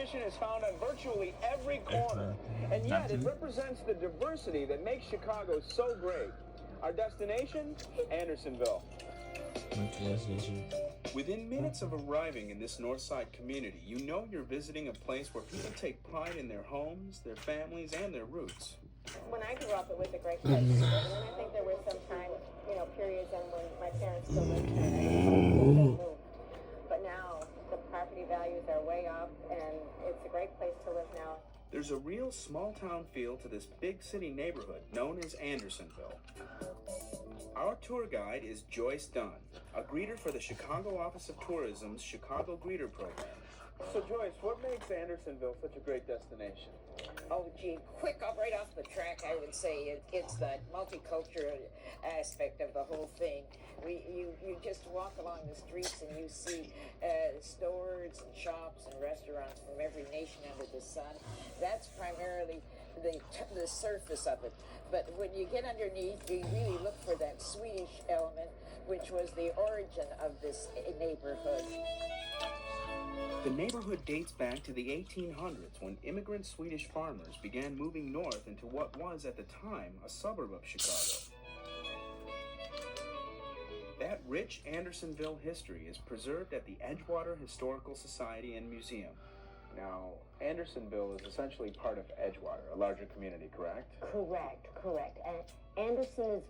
tradition is found on virtually every corner, and yet it represents the diversity that makes Chicago so great. Our destination? Andersonville. Within minutes of arriving in this North Side community, you know you're visiting a place where people take pride in their homes, their families, and their roots. When I grew up, it was a great place to live, and then I think there were some time, periods when my parents still lived here and they moved. But now the property values are way up, and it's a great place to live now. There's a real small-town feel to this big city neighborhood known as Andersonville. Our tour guide is Joyce Dunn, a greeter for the Chicago Office of Tourism's Chicago Greeter Program. So Joyce, what makes Andersonville such a great destination? Oh, gee, quick up right off the track, I would say it's the multicultural aspect of the whole thing. You just walk along the streets and you see stores and shops and restaurants from every nation under the sun. That's primarily the surface of it. But when you get underneath, you really look for that Swedish element, which was the origin of this neighborhood. The neighborhood dates back to the 1800s when immigrant Swedish farmers began moving north into what was at the time a suburb of Chicago. That rich Andersonville history is preserved at the Edgewater Historical Society and Museum. Now, Andersonville is essentially part of Edgewater, a larger community, correct? Correct. And Andersonville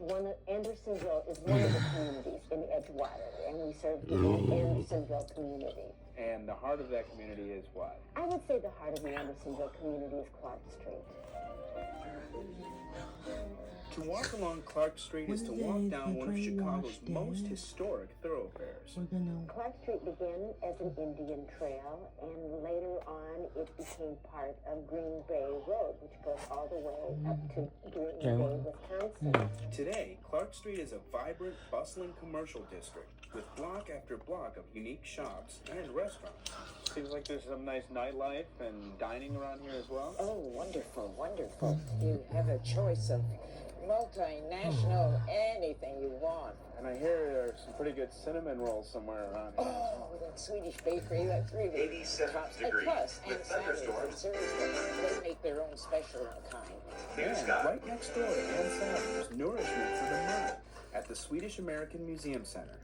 is one of the communities in Edgewater, and we serve the Andersonville community. And the heart of that community is what? I would say the heart of the Andersonville community is Clark Street. To walk along Clark Street is to walk down one of Chicago's most historic thoroughfares. Clark Street began as an Indian trail, and later on it became part of Green Bay Road, which goes all the way up to Green Bay, Wisconsin. Today, Clark Street is a vibrant, bustling commercial district with block after block of unique shops and restaurants. Seems like there's some nice nightlife and dining around here as well. Oh, wonderful. You have a choice of multinational, anything you want. And I hear there's some pretty good cinnamon rolls somewhere around here. Oh, that Swedish bakery, that's really 87 degrees plus, with and Saturdays, thunderstorms. seriously, they make their own special kind. And right next door to Ann Satter's Nourishment for the Mind at the Swedish American Museum Center.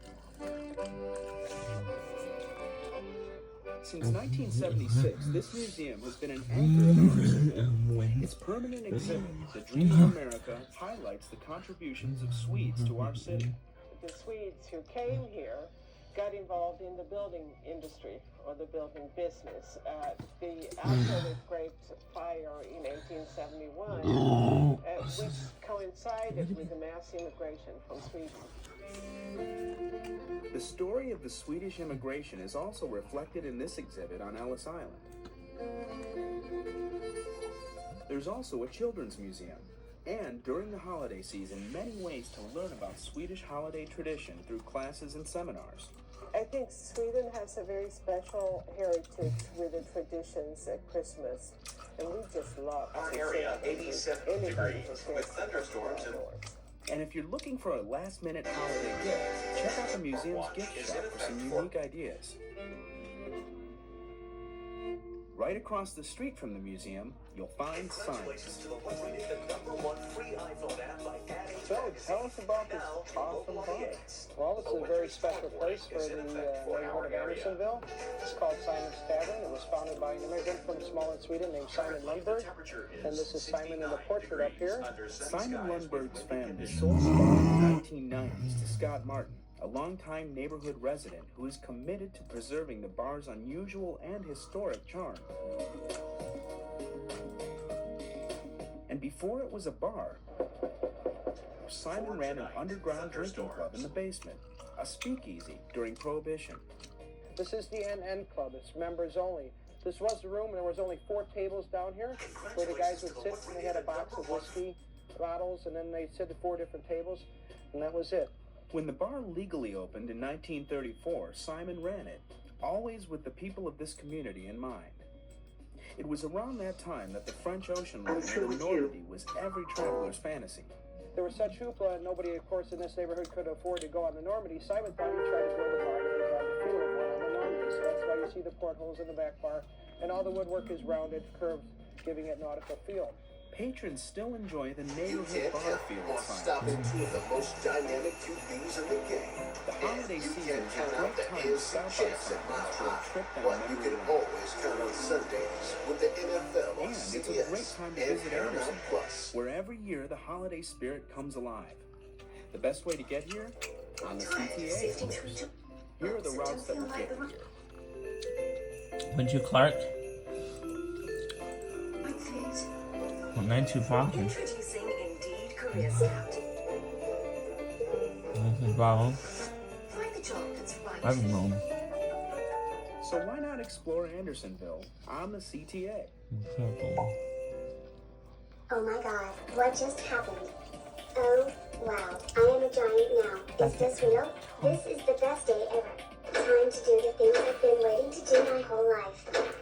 Since 1976, this museum has been an anchor of Andersonville. Its permanent exhibit, The Dream of America, highlights the contributions of Swedes to our city. The Swedes who came here got involved in the building industry or the building business. After the Great Fire in 1871, which coincided with the mass immigration from Sweden. The story of the Swedish immigration is also reflected in this exhibit on Ellis Island. There's also a children's museum, and during the holiday season, many ways to learn about Swedish holiday tradition through classes and seminars. I think Sweden has a very special heritage with the traditions at Christmas, and we just love Our area, 87 degrees with thunderstorms and And if you're looking for a last-minute holiday gift, check out the museum's gift shop for some unique ideas. Right across the street from the museum, you'll find signs. So, tell us about this awesome bar. Well, this is a very special place for the neighborhood of Andersonville. It's called Simon's Tavern. It was founded by an immigrant from Småland, Sweden named Simon Lundberg. And this is Simon in the portrait up here. Simon Lundberg's family sold the bar in the 1990s to Scott Martin, a longtime neighborhood resident who is committed to preserving the bar's unusual and historic charm. And before it was a bar, Simon ran an underground drinking club in the basement, a speakeasy during Prohibition. This is the NN Club. It's members only. This was the room, and there was only 4 tables down here where the guys would sit, and they had a box of whiskey bottles, and then they'd sit at 4 different tables, and that was it. When the bar legally opened in 1934, Simon ran it, always with the people of this community in mind. It was around that time that the French Ocean line to Normandy was every traveler's fantasy. There was such hoopla, and nobody, of course, in this neighborhood could afford to go on the Normandy. Simon thought he'd try to build a bar that would have the feel of one on the Normandy, so that's why you see the portholes in the back bar and all the woodwork is rounded curves, giving it nautical feel. Patrons still enjoy the You neighborhood can't bar count feel on at Silent. stopping two of the most dynamic QBs in the game. The holiday And you season can't is a count out great the time to AFC stop by champs at Silent Mile for a High. trip down But you memory can lane. always count on Sundays with the NFL on And it's a CBS great time to and visit Paramount Anderson, Plus. where every year the holiday spirit comes alive. The best way to get here? On the CTA, of course. Here are the routes that will get you here. Went to Clark. Went to Parker. Introducing Indeed Career Scout. Bravo. Find the job that's right. I don't know. So why not explore Andersonville on the CTA? Purple. Oh my god, what just happened? Oh, wow, I am a giant now. Is this real? This is the best day ever. Time to do the thing I've been waiting to do my whole life.